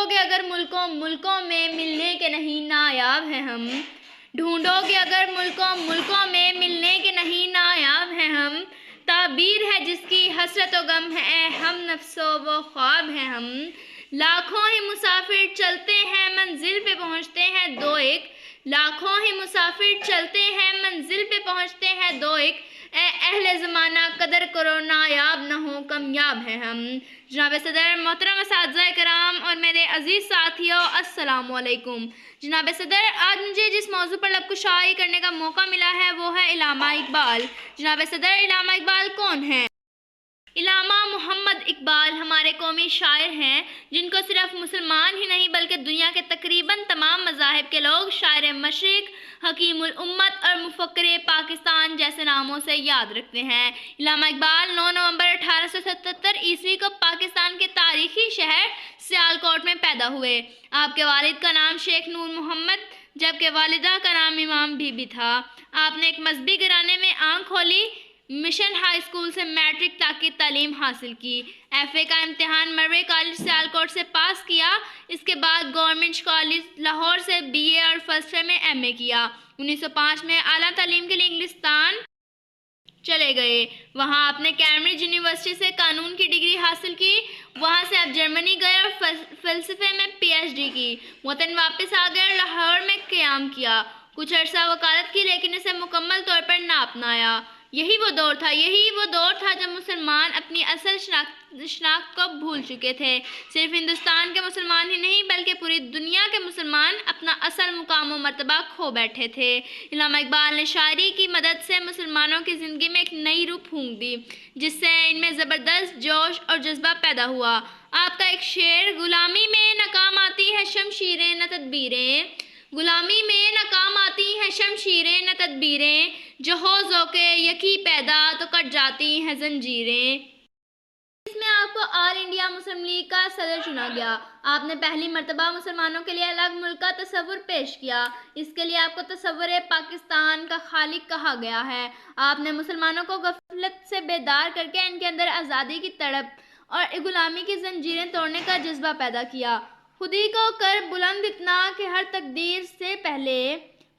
ڈھونڈو گے اگر ملکوں ملکوں میں ملنے کے نہیں نایاب ہیں ہم، ڈھونڈو گے اگر ملکوں ملکوں میں ملنے کے نہیں نایاب ہیں ہم، تعبیر ہے جس کی حسرت و غم ہے ہم نفس و خواب ہیں ہم، لاکھوں ہی مسافر چلتے ہیں منزل پہ پہنچتے ہیں دو ایک، لاکھوں ہی مسافر چلتے ہیں منزل پہ پہنچتے ہیں دو ایک، اے اہل زمانہ قدر کرو نایاب نہ ہو کامیاب ہیں ہم۔ جناب صدر، محترم اساتذہ کرام اور میرے عزیز ساتھیوں، السلام علیکم۔ جناب صدر، آج مجھے جس موضوع پر لب کشائی کرنے کا موقع ملا ہے وہ ہے علامہ اقبال۔ جناب صدر، علامہ اقبال کون ہیں؟ علامہ محمد اقبال ہمارے قومی شاعر ہیں جن کو صرف مسلمان ہی نہیں بلکہ دنیا کے تقریباً تمام مذاہب کے لوگ شاعر مشرق، حکیم الامت اور مفکر پاکستان جیسے ناموں سے یاد رکھتے ہیں۔ علامہ اقبال 9 نومبر 1877 عیسوی کو پاکستان کے تاریخی شہر سیالکوٹ میں پیدا ہوئے۔ آپ کے والد کا نام شیخ نور محمد جبکہ والدہ کا نام امام بی بی تھا۔ آپ نے ایک مذہبی گھرانے میں آنکھ کھولی، مشن ہائی اسکول سے میٹرک تک کی تعلیم حاصل کی، ایف اے کا امتحان مروے کالج سیالکوٹ سے پاس کیا، اس کے بعد گورنمنٹ کالج لاہور سے بی اے اور فلسفے میں ایم اے کیا۔ 1905 میں اعلیٰ تعلیم کے لیے انگلستان چلے گئے، وہاں آپ نے کیمبرج یونیورسٹی سے قانون کی ڈگری حاصل کی، وہاں سے آپ جرمنی گئے اور فلسفے میں پی ایچ ڈی کی، وطن واپس آ گئے اور لاہور میں قیام کیا، کچھ عرصہ وکالت کی لیکن اسے مکمل طور پر نہ اپنایا۔ یہی وہ دور تھا جب مسلمان اپنی اصل شناخت کو بھول چکے تھے۔ صرف ہندوستان کے مسلمان ہی نہیں بلکہ پوری دنیا کے مسلمان اپنا اصل مقام و مرتبہ کھو بیٹھے تھے۔ علامہ اقبال نے شاعری کی مدد سے مسلمانوں کی زندگی میں ایک نئی روح پھونک دی جس سے ان میں زبردست جوش اور جذبہ پیدا ہوا۔ آپ کا ایک شعر، غلامی میں ناکام آتی ہے شمشیریں نہ تدبیریں، غلامی میں ناکام آتی ہیں شمشیریں نہ تدبیریں، جو ہو ذوق یکی پیدا تو کٹ جاتی ہیں زنجیریں۔ اس میں آپ کو آل انڈیا مسلم لیگ کا صدر چنا گیا۔ آپ نے پہلی مرتبہ مسلمانوں کے لیے الگ ملک کا تصور پیش کیا، اس کے لیے آپ کو تصور پاکستان کا خالق کہا گیا ہے۔ آپ نے مسلمانوں کو غفلت سے بیدار کر کے ان کے اندر آزادی کی تڑپ اور غلامی کی زنجیریں توڑنے کا جذبہ پیدا کیا۔ خودی کو کر بلند اتنا کہ ہر تقدیر سے پہلے،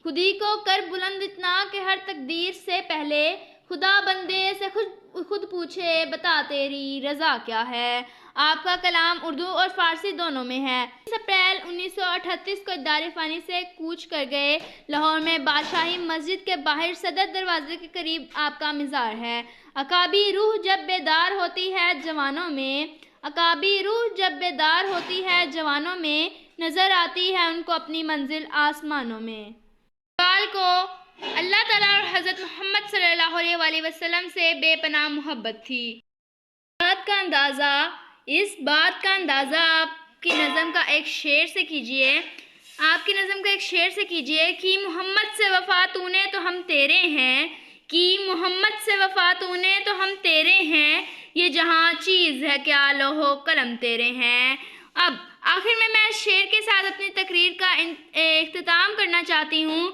خودی کو کر بلند اتنا کہ ہر تقدیر سے پہلے، خدا بندے سے خود پوچھے بتا تیری رضا کیا ہے۔ آپ کا کلام اردو اور فارسی دونوں میں ہے۔ 30 اپریل 1938 کو دار فانی سے کوچ کر گئے۔ لاہور میں بادشاہی مسجد کے باہر صدر دروازے کے قریب آپ کا مزار ہے۔ عقابی روح جب بیدار ہوتی ہے جوانوں میں، عقابی روح جب بیدار ہوتی ہے جوانوں میں، نظر آتی ہے ان کو اپنی منزل آسمانوں میں۔ اقبال کو اللہ تعالیٰ اور حضرت محمد صلی اللہ علیہ وآلہ وسلم سے بے پناہ محبت تھی۔ اس بات کا اندازہ آپ کی نظم کا ایک شعر سے کیجئے، کہ محمد سے وفا تو نے تو ہم تیرے ہیں، کہ محمد سے وفا تو نے تو ہم تیرے ہیں، یہ جہاں چیز ہے کیا لوح و قلم تیرے ہیں۔ اب آخر میں شعر کے ساتھ اپنی تقریر کا اختتام کرنا چاہتی ہوں۔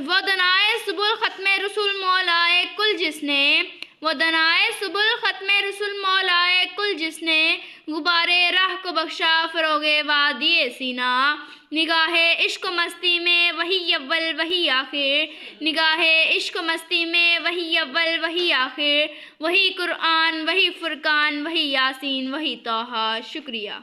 وہ دنائے سبل ختم رسول مولائے کل جس نے، وہ دنائے سبل ختم رسول مولائے کل جس نے، غبارے راہ کو بخشا فروغ وادی سینا، نگاہ عشق و مستی میں وہی اول وہی آخر، نگاہ عشق و مستی میں وہی اول وہی آخر، وہی قرآن وہی فرقان وہی یاسین وہی طٰہٰ۔ شکریہ۔